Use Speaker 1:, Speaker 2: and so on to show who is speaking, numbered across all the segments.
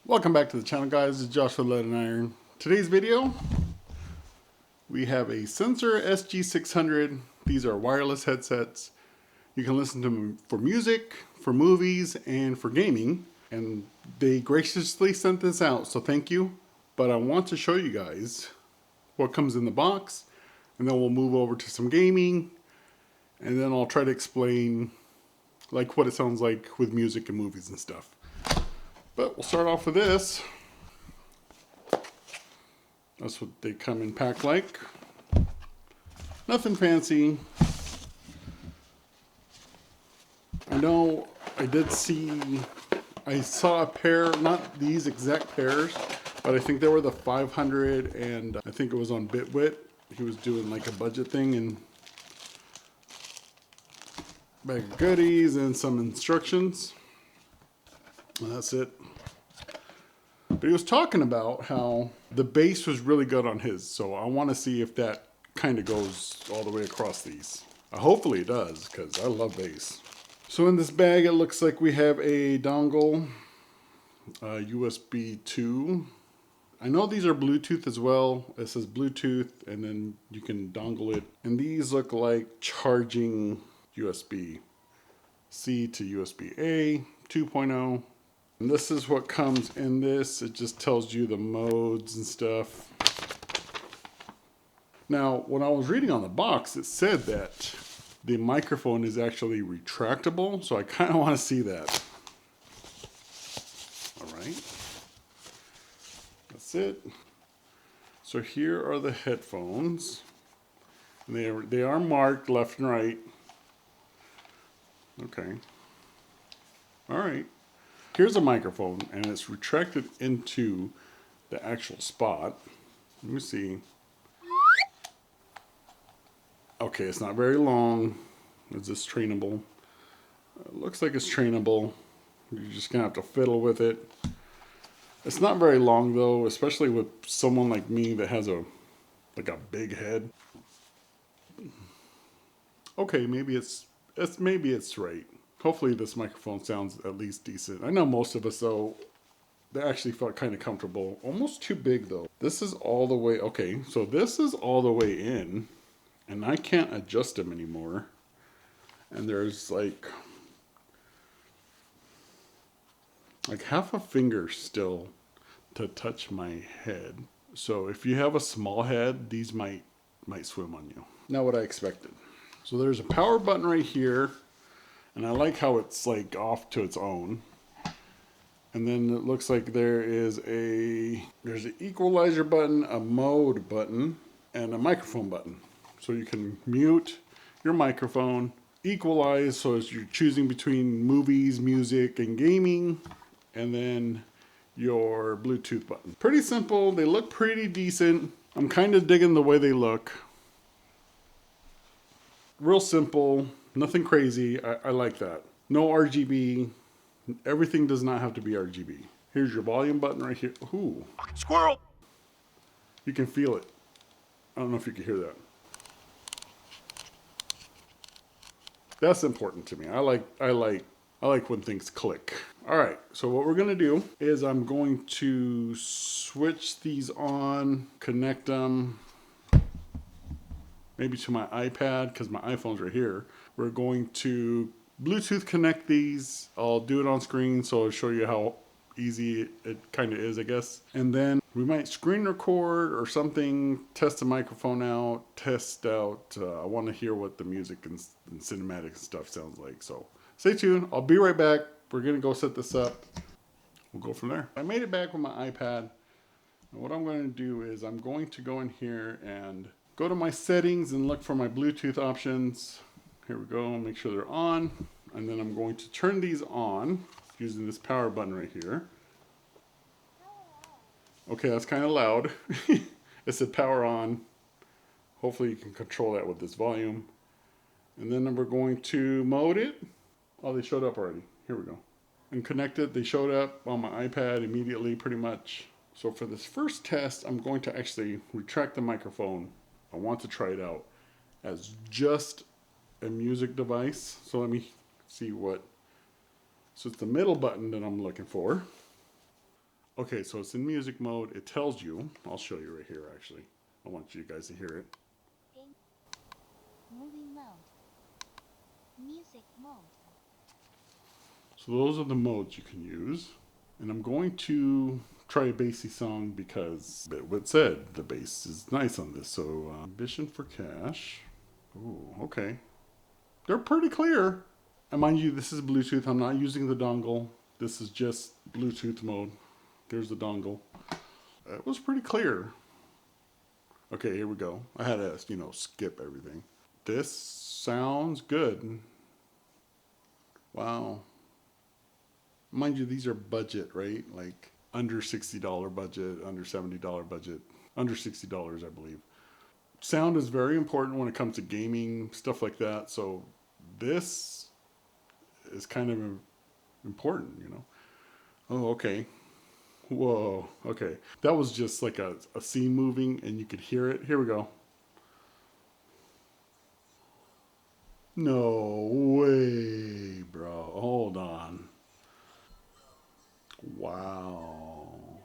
Speaker 1: Welcome back to the channel, guys. This is Josh with Lead and Iron. Today's video, we have a Senzer SG600. These are wireless headsets. You can listen to them for music, for movies, and for gaming. And they graciously sent this out, so thank you. But I want to show you guys what comes in the box, and then we'll move over to some gaming, and then I'll try to explain like what it sounds like with music and movies and stuff. But we'll start off with this. That's what they come in packed like. Nothing fancy. I know I saw a pair, not these exact pairs, but I think they were the 500, and I think it was on Bitwit. He was doing like a budget thing, and bag of goodies and some instructions. And that's it. But he was talking about how the bass was really good on his, so I want to see if that kind of goes all the way across these. Hopefully it does, because I love bass. So in this bag, it looks like we have a dongle, USB 2. I know these are Bluetooth as well. It says Bluetooth, and then you can dongle it. And these look like charging USB-C to USB-A 2.0. And this is what comes in this. It just tells you the modes and stuff. Now, when I was reading on the box, it said that the microphone is actually retractable, so I kind of want to see that. All right. That's it. So here are the headphones. And they are marked left and right. Okay. All right. Here's a microphone, and it's retracted into the actual spot. Let me see. Okay, it's not very long. Is this trainable? It looks like it's trainable. You're just gonna have to fiddle with it. It's not very long though, especially with someone like me that has a big head. Okay, maybe it's right. Hopefully this microphone sounds at least decent. I know most of us, though, they actually felt kind of comfortable. Almost too big, though. This is all the way, okay, so this is all the way in, and I can't adjust them anymore. And there's like half a finger still to touch my head. So if you have a small head, these might swim on you. Not what I expected. So there's a power button right here. And I like how it's like off to its own. And then it looks like there's an equalizer button, a mode button, and a microphone button. So you can mute your microphone, equalize, so as you're choosing between movies, music, and gaming, and then your Bluetooth button. Pretty simple. They look pretty decent. I'm kind of digging the way they look. Real simple. Nothing crazy. I like that. No RGB. Everything does not have to be RGB. Here's your volume button right here. Ooh.
Speaker 2: Squirrel!
Speaker 1: You can feel it. I don't know if you can hear that. That's important to me. I like when things click. All right. So what we're going to do is I'm going to switch these on, connect them maybe to my iPad, because my iPhone's right here. We're going to Bluetooth connect these. I'll do it on screen, so I'll show you how easy it kind of is, I guess. And then we might screen record or something, test the microphone out, test out. I want to hear what the music and cinematic stuff sounds like. So stay tuned. I'll be right back. We're going to go set this up. We'll go from there. I made it back with my iPad. And what I'm going to do is I'm going to go in here and go to my settings and look for my Bluetooth options. Here we go, make sure they're on. And then I'm going to turn these on using this power button right here. Okay, that's kind of loud. It said power on. Hopefully you can control that with this volume. And then we're going to mode it. Oh, they showed up already. Here we go. And connected, they showed up on my iPad immediately pretty much. So for this first test, I'm going to actually retract the microphone. I want to try it out as just a music device. So let me see what. So it's the middle button that I'm looking for. Okay, so it's in music mode. It tells you, I'll show you right here actually. I want you guys to hear it.
Speaker 2: Movie mode. Music mode.
Speaker 1: So those are the modes you can use. And I'm going to try a bassy song because what said the bass is nice on this. So Ambition for Cash. Ooh, okay. They're pretty clear. And mind you, this is Bluetooth. I'm not using the dongle. This is just Bluetooth mode. There's the dongle. It was pretty clear. Okay, here we go. I had to, skip everything. This sounds good. Wow. Mind you, these are budget, right? Like under $60 budget, under $70 budget, under $60, I believe. Sound is very important when it comes to gaming, stuff like that. So this is kind of important. Oh, okay. Whoa, okay. That was just like a scene moving and you could hear it. Here we go. No way, bro. Hold on. Wow.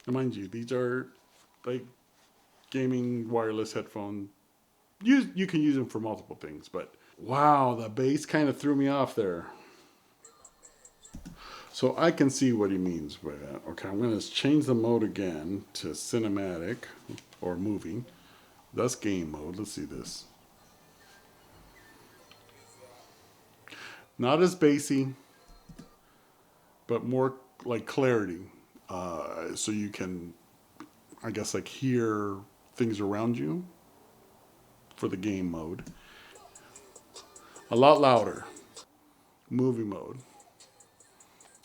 Speaker 1: And mind you, these are like gaming wireless headphone. You can use them for multiple things, but wow, the bass kind of threw me off there. So I can see what he means by that. Okay, I'm going to change the mode again to cinematic or movie. That's game mode. Let's see this. Not as bassy, but more like clarity. So you can, I guess, like hear things around you for the game mode. A lot louder. Movie mode.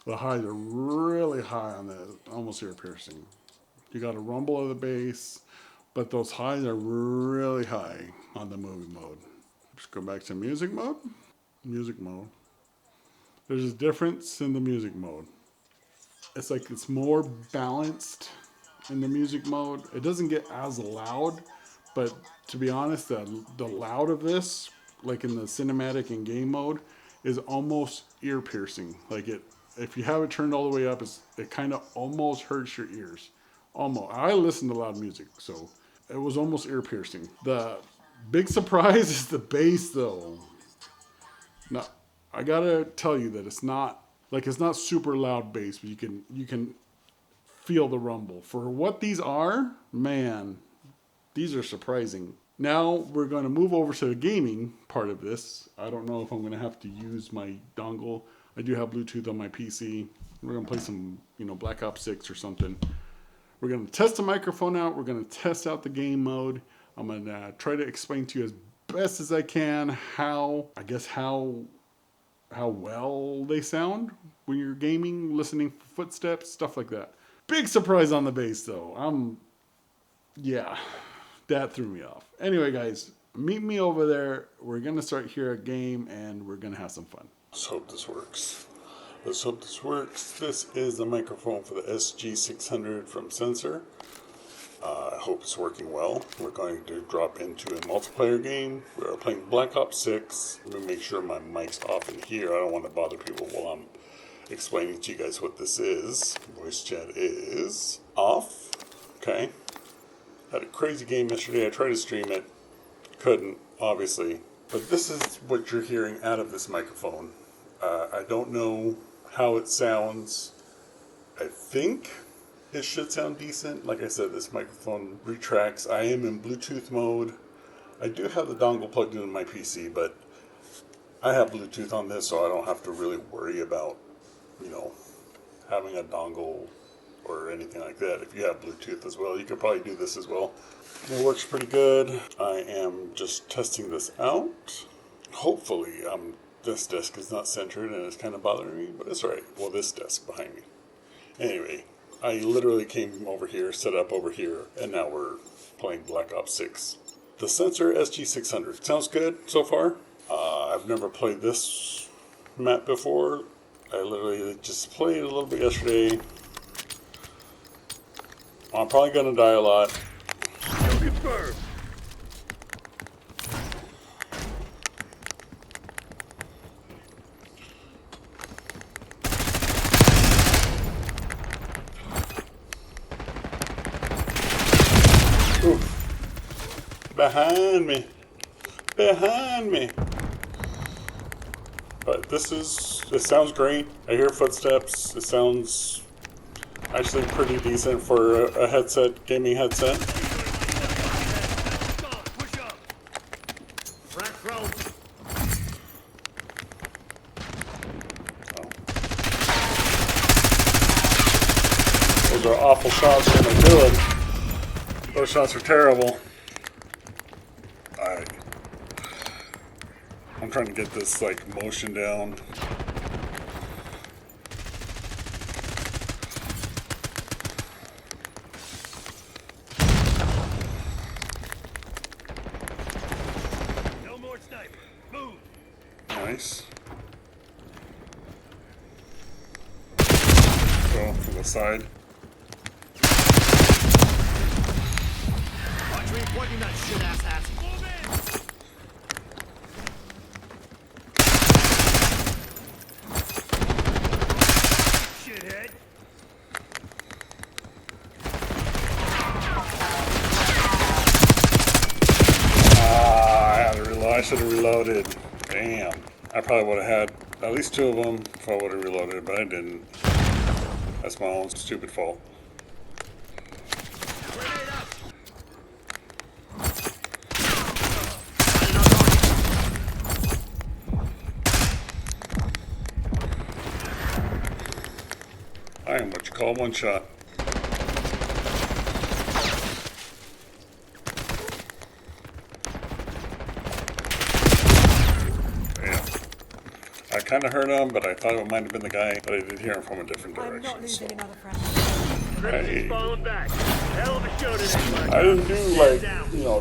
Speaker 1: The highs are really high on this, almost ear piercing. You got a rumble of the bass, but those highs are really high on the movie mode. Just go back to music mode. Music mode. There's a difference in the music mode. It's like it's more balanced in the music mode. It doesn't get as loud, but to be honest, the loud of this, like in the cinematic and game mode, is almost ear piercing. Like if you have it turned all the way up, it kind of almost hurts your ears. Almost. I listen to loud music, so it was almost ear piercing. The big surprise is the bass, though. Now, I gotta tell you that it's not super loud bass, but you can feel the rumble. For what these are, man, these are surprising. Now we're going to move over to the gaming part of this. I don't know if I'm going to have to use my dongle. I do have Bluetooth on my PC. We're going to play some, Black Ops 6 or something. We're going to test the microphone out. We're going to test out the game mode. I'm going to try to explain to you as best as I can how well they sound when you're gaming, listening for footsteps, stuff like that. Big surprise on the bass, though. Yeah, that threw me off. Anyway, guys, meet me over there. We're going to start here a game, and we're going to have some fun. Let's hope this works. This is the microphone for the SG600 from Senzer. I hope it's working well. We're going to drop into a multiplayer game. We are playing Black Ops 6. Let me make sure my mic's off in here. I don't want to bother people while I'm explaining to you guys what this is. Voice chat is off. Okay. Had a crazy game yesterday. I tried to stream it. Couldn't, obviously. But this is what you're hearing out of this microphone. I don't know how it sounds. I think it should sound decent. Like I said, this microphone retracts. I am in Bluetooth mode. I do have the dongle plugged into my PC, but I have Bluetooth on this, so I don't have to really worry about, having a dongle or anything like that. If you have Bluetooth as well, you could probably do this as well. It works pretty good. I am just testing this out. Hopefully, this desk is not centered and it's kind of bothering me, but it's alright. Well, this desk behind me. Anyway, I literally came over here, set up over here, and now we're playing Black Ops 6. The Senzer SG600. Sounds good so far. I've never played this map before. I literally just played a little bit yesterday. I'm probably going to die a lot. Behind me. Behind me. But it sounds great. I hear footsteps. It sounds actually pretty decent for a headset, gaming headset. Those are awful shots when they do it. Those shots are terrible. I'm trying to get this like motion down.
Speaker 3: No more sniper. Move.
Speaker 1: Nice. Go to the side.
Speaker 3: Watch me pointing that shit ass at. Move in. Shithead.
Speaker 1: I should have reloaded. Damn. I probably would have had at least two of them if I would have reloaded, but I didn't. That's my own stupid fault.
Speaker 3: Grenade out.
Speaker 1: I am what you call one shot. I kind of heard him, but I thought it might have been the guy, but I did hear him from a different
Speaker 4: I'm not
Speaker 1: direction.
Speaker 4: losing another friend.
Speaker 1: Hey,
Speaker 3: Falling back. Hell of a show today,
Speaker 1: I didn't do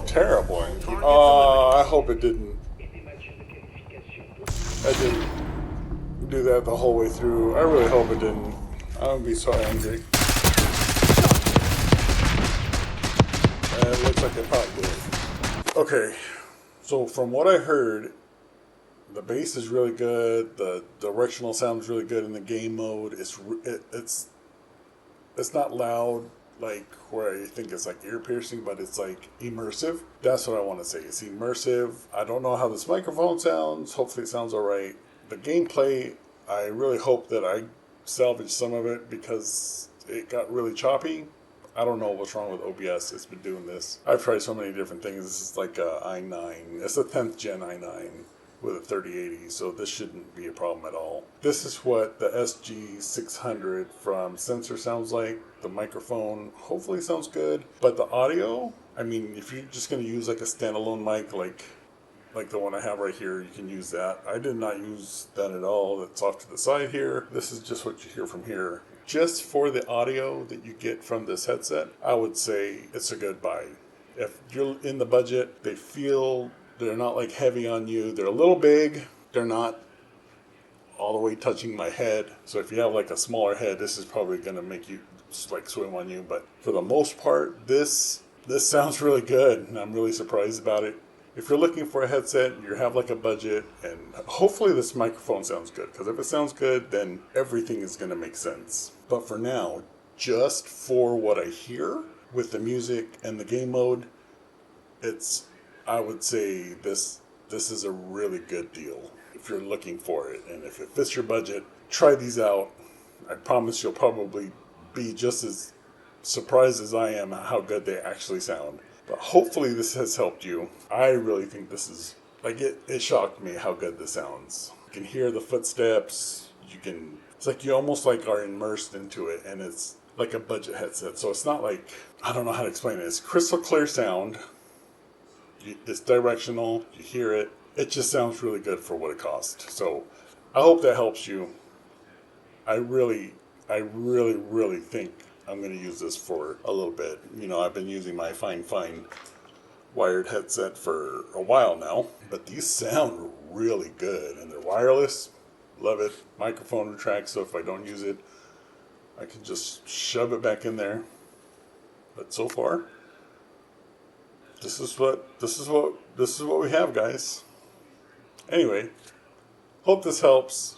Speaker 1: terrible. I hope it didn't. I didn't do that the whole way through. I really hope it didn't. I would be so angry. And it looks like it probably did. Okay, so from what I heard, the bass is really good. The directional sound is really good in the game mode. It's not loud like where I think it's like ear piercing, but it's like immersive. That's what I want to say. It's immersive. I don't know how this microphone sounds. Hopefully it sounds all right. The gameplay, I really hope that I salvage some of it because it got really choppy. I don't know what's wrong with OBS. It's been doing this. I've tried so many different things. This is like a i9. It's a 10th gen i9 with a 3080, so this shouldn't be a problem at all. This is what the SG600 from Senzer sounds like. The microphone hopefully sounds good, but the audio, I mean, if you're just going to use like a standalone mic like the one I have right here, you can use that. I did not use that at all. It's off to the side here. This is just what you hear from here. Just for the audio that you get from this headset, I would say it's a good buy. If you're in the budget, they're not like heavy on you. They're a little big. They're not all the way touching my head. So if you have like a smaller head, this is probably going to make you like swim on you. But for the most part, this sounds really good, and I'm really surprised about it. If you're looking for a headset, you have like a budget, and hopefully this microphone sounds good. Because if it sounds good, then everything is going to make sense. But for now, just for what I hear with the music and the game mode, I would say this is a really good deal if you're looking for it. And if it fits your budget, try these out. I promise you'll probably be just as surprised as I am how good they actually sound. But hopefully this has helped you. I really think this is, like, it shocked me how good this sounds. You can hear the footsteps. It's like you almost like are immersed into it, and it's like a budget headset. So it's not like, I don't know how to explain it. It's crystal clear sound. It's directional. You hear it. It just sounds really good for what it costs. So I hope that helps you. I really think I'm going to use this for a little bit. You know, I've been using my Fine wired headset for a while now, but these sound really good, and they're wireless. Love it. Microphone retracts, so if I don't use it, I can just shove it back in there. But so far, this is what we have, guys. Anyway, hope this helps.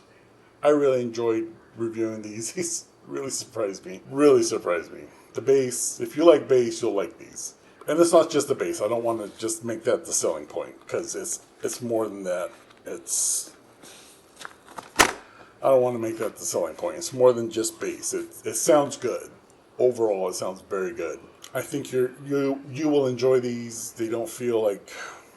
Speaker 1: I really enjoyed reviewing these. These really surprised me. Really surprised me. The bass, if you like bass, you'll like these. And it's not just the bass. I don't want to just make that the selling point, because it's more than that. I don't want to make that the selling point. It's more than just bass. It sounds good. Overall, it sounds very good. I think you will enjoy these. They don't feel like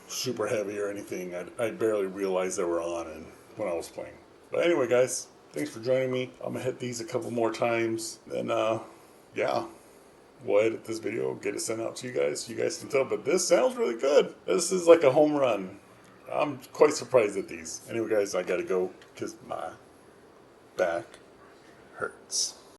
Speaker 1: super heavy or anything. I barely realized they were on and when I was playing. But anyway, guys, thanks for joining me. I'm gonna hit these a couple more times, and yeah, we'll edit this video, get it sent out to you guys. You guys can tell, but this sounds really good. This is like a home run. I'm quite surprised at these. Anyway, guys, I gotta go because my back hurts.